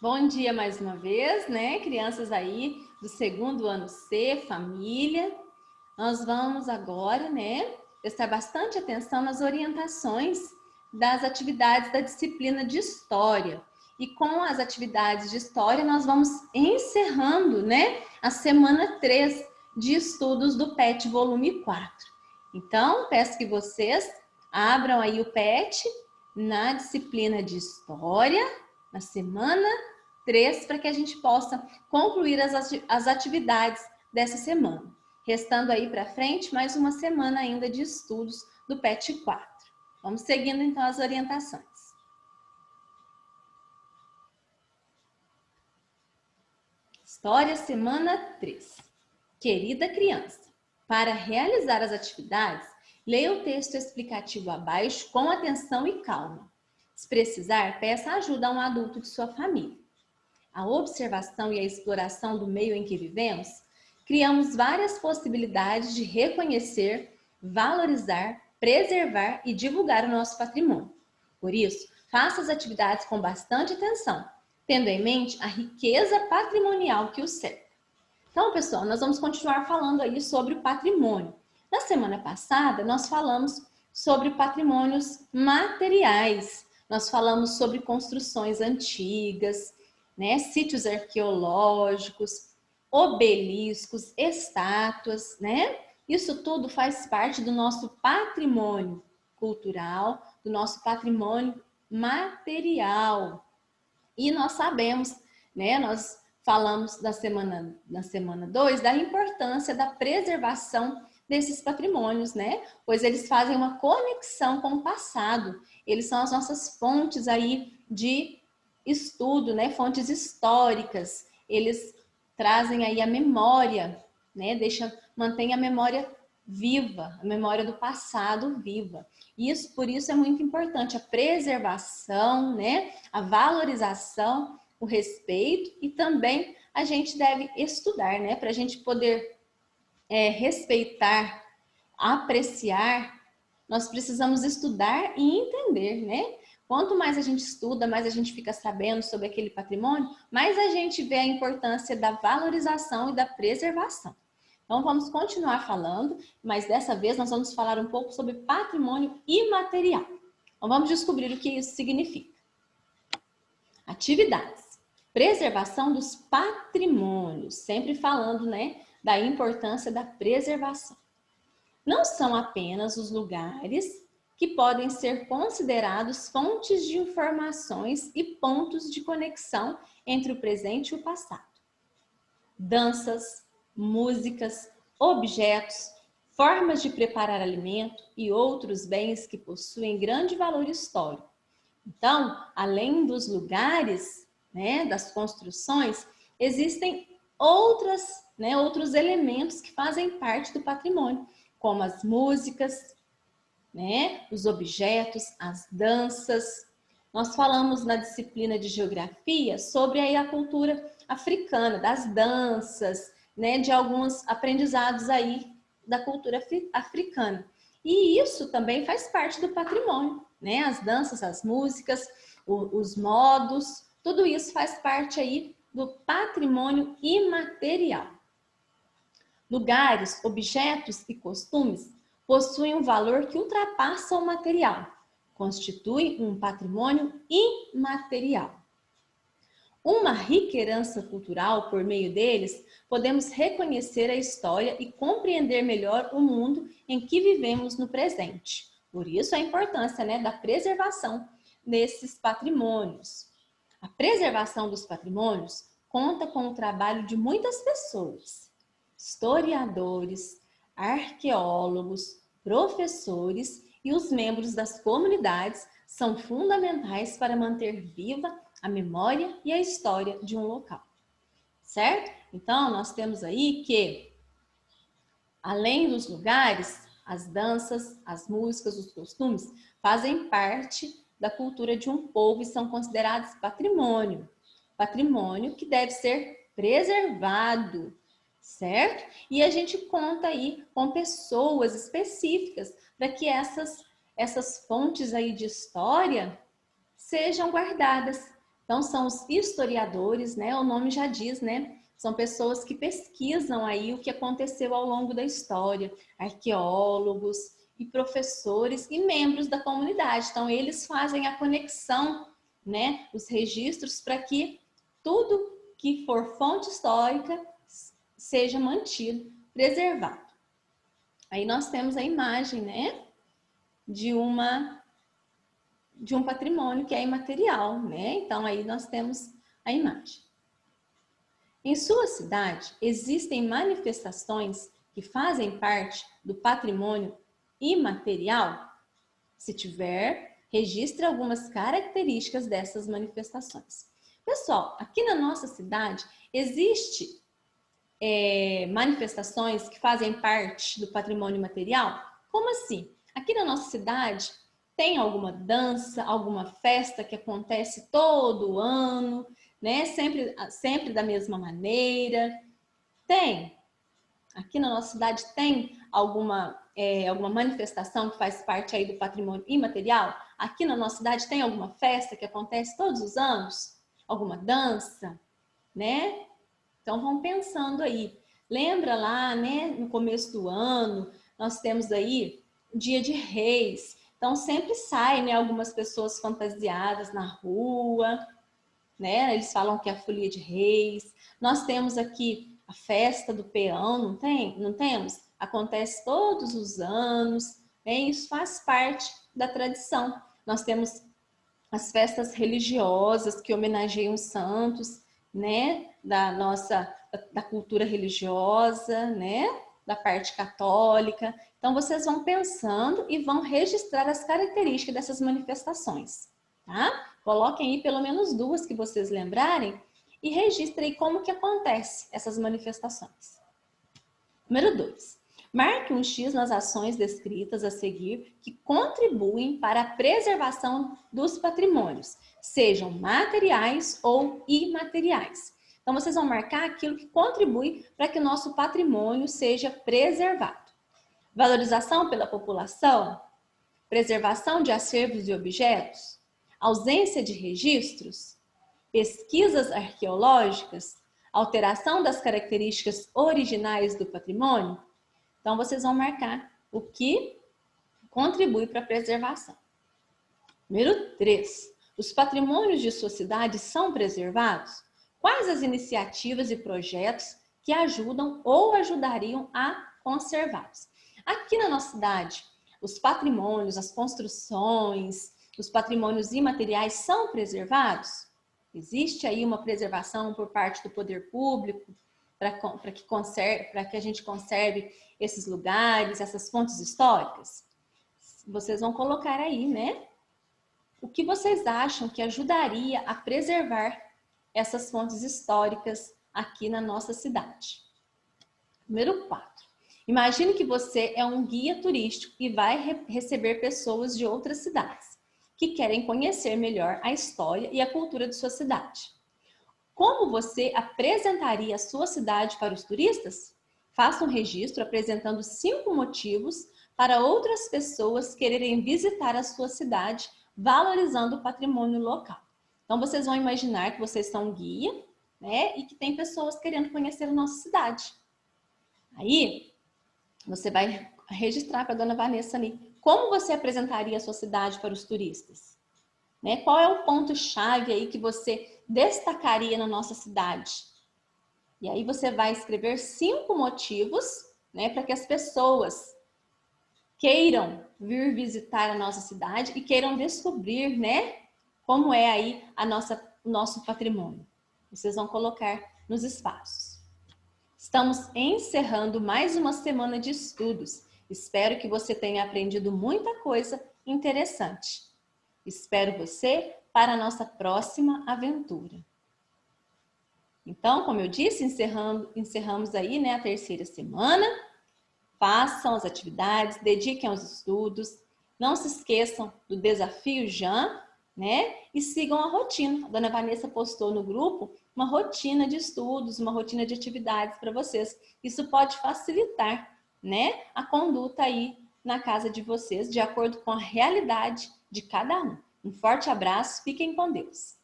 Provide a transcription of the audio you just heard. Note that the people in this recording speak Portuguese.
Bom dia mais uma vez, né? Crianças aí do segundo ano C, família. Nós vamos agora, né, prestar bastante atenção nas orientações das atividades da disciplina de História. E com as atividades de História, nós vamos encerrando, né, a semana 3 de estudos do PET volume 4. Então, peço que vocês abram aí o PET na disciplina de História, na semana 3, para que a gente possa concluir as atividades dessa semana. Restando aí para frente mais uma semana ainda de estudos do PET 4. Vamos seguindo então as orientações. História, semana 3. Querida criança, para realizar as atividades, leia o texto explicativo abaixo com atenção e calma. Se precisar, peça ajuda a um adulto de sua família. A observação e a exploração do meio em que vivemos, criamos várias possibilidades de reconhecer, valorizar, preservar e divulgar o nosso patrimônio. Por isso, faça as atividades com bastante atenção, tendo em mente a riqueza patrimonial que o cerca. Então, pessoal, nós vamos continuar falando aí sobre o patrimônio. Na semana passada, nós falamos sobre patrimônios materiais. Nós falamos sobre construções antigas, né, sítios arqueológicos, obeliscos, estátuas, né? Isso tudo faz parte do nosso patrimônio cultural, do nosso patrimônio material. E nós sabemos, né, nós falamos na semana 2 da importância da preservação desses patrimônios, né? Pois eles fazem uma conexão com o passado. Eles são as nossas fontes aí de estudo, né? Fontes históricas. Eles trazem aí a memória, né? Mantém a memória viva, a memória do passado viva. Isso, por isso é muito importante a preservação, né? A valorização, o respeito e também a gente deve estudar, né? Para a gente poder respeitar, apreciar, nós precisamos estudar e entender, né? Quanto mais a gente estuda, mais a gente fica sabendo sobre aquele patrimônio, mais a gente vê a importância da valorização e da preservação. Então, vamos continuar falando, mas dessa vez nós vamos falar um pouco sobre patrimônio imaterial. Então, vamos descobrir o que isso significa. Atividades. Preservação dos patrimônios, sempre falando, né, da importância da preservação. Não são apenas os lugares que podem ser considerados fontes de informações e pontos de conexão entre o presente e o passado. Danças, músicas, objetos, formas de preparar alimento e outros bens que possuem grande valor histórico. Então, além dos lugares, né, das construções, existem outros elementos que fazem parte do patrimônio, como as músicas, né, os objetos, as danças. Nós falamos na disciplina de geografia sobre aí a cultura africana, das danças, né, de alguns aprendizados aí da cultura africana. E isso também faz parte do patrimônio, né? As danças, as músicas, os modos, tudo isso faz parte aí do patrimônio imaterial. Lugares, objetos e costumes possuem um valor que ultrapassa o material, constitui um patrimônio imaterial. Uma rica herança cultural, por meio deles, podemos reconhecer a história e compreender melhor o mundo em que vivemos no presente. Por isso a importância, né, da preservação desses patrimônios. A preservação dos patrimônios conta com o trabalho de muitas pessoas, historiadores, arqueólogos, professores e os membros das comunidades são fundamentais para manter viva a memória e a história de um local, certo? Então, nós temos aí que, além dos lugares, as danças, as músicas, os costumes fazem parte da cultura de um povo e são considerados patrimônio. Patrimônio que deve ser preservado, certo? E a gente conta aí com pessoas específicas para que essas fontes aí de história sejam guardadas, Então, são os historiadores, né? O nome já diz, né? São pessoas que pesquisam aí o que aconteceu ao longo da história, arqueólogos e professores e membros da comunidade. Então, eles fazem a conexão, né? Os registros para que tudo que for fonte histórica seja mantido, preservado. Aí nós temos a imagem, né? De um patrimônio que é imaterial, né? Então, aí nós temos a imagem. Em sua cidade, existem manifestações que fazem parte do patrimônio imaterial? Se tiver, registre algumas características dessas manifestações. Pessoal, aqui na nossa cidade, existe manifestações que fazem parte do patrimônio imaterial? Como assim? Aqui na nossa cidade, tem alguma dança, alguma festa que acontece todo ano, né? Sempre da mesma maneira. Tem. Aqui na nossa cidade tem alguma manifestação que faz parte aí do patrimônio imaterial? Aqui na nossa cidade tem alguma festa que acontece todos os anos? Alguma dança, né? Então vão pensando aí. Lembra lá, né, no começo do ano, nós temos aí o Dia de Reis. Então sempre sai, né, algumas pessoas fantasiadas na rua, né? Eles falam que é a Folia de Reis. Nós temos aqui a festa do peão, não tem? Não temos? Acontece todos os anos, né? Isso faz parte da tradição. Nós temos as festas religiosas que homenageiam os santos, né? Da cultura religiosa, né? Da parte católica. Então, vocês vão pensando e vão registrar as características dessas manifestações, tá? Coloquem aí pelo menos duas que vocês lembrarem e registrem como que acontece essas manifestações. Número 2. Marque um X nas ações descritas a seguir que contribuem para a preservação dos patrimônios, sejam materiais ou imateriais. Então, vocês vão marcar aquilo que contribui para que o nosso patrimônio seja preservado. Valorização pela população, preservação de acervos e objetos, ausência de registros, pesquisas arqueológicas, alteração das características originais do patrimônio. Então, vocês vão marcar o que contribui para a preservação. Número 3. Os patrimônios de sua cidade são preservados? Quais as iniciativas e projetos que ajudam ou ajudariam a conservá-los? Aqui na nossa cidade, os patrimônios, as construções, os patrimônios imateriais são preservados? Existe aí uma preservação por parte do poder público para que a gente conserve esses lugares, essas fontes históricas? Vocês vão colocar aí, né? O que vocês acham que ajudaria a preservar essas fontes históricas aqui na nossa cidade? Número 4. Imagine que você é um guia turístico e vai receber pessoas de outras cidades que querem conhecer melhor a história e a cultura de sua cidade. Como você apresentaria a sua cidade para os turistas? Faça um registro apresentando 5 motivos para outras pessoas quererem visitar a sua cidade, valorizando o patrimônio local. Então, vocês vão imaginar que vocês são um guia, né? E que tem pessoas querendo conhecer a nossa cidade. Aí, você vai registrar para a dona Vanessa ali. Como você apresentaria a sua cidade para os turistas? Né? Qual é o ponto-chave aí que você destacaria na nossa cidade? E aí você vai escrever 5 motivos, né, para que as pessoas queiram vir visitar a nossa cidade e queiram descobrir, né, como é aí o nosso patrimônio. Vocês vão colocar nos espaços. Estamos encerrando mais uma semana de estudos. Espero que você tenha aprendido muita coisa interessante. Espero você para a nossa próxima aventura. Então, como eu disse, encerramos aí, né, a terceira semana. Façam as atividades, dediquem aos estudos. Não se esqueçam do desafio JAM, né? E sigam a rotina. A dona Vanessa postou no grupo uma rotina de estudos, uma rotina de atividades para vocês. Isso pode facilitar, né, a conduta aí na casa de vocês, de acordo com a realidade de cada um. Um forte abraço, fiquem com Deus.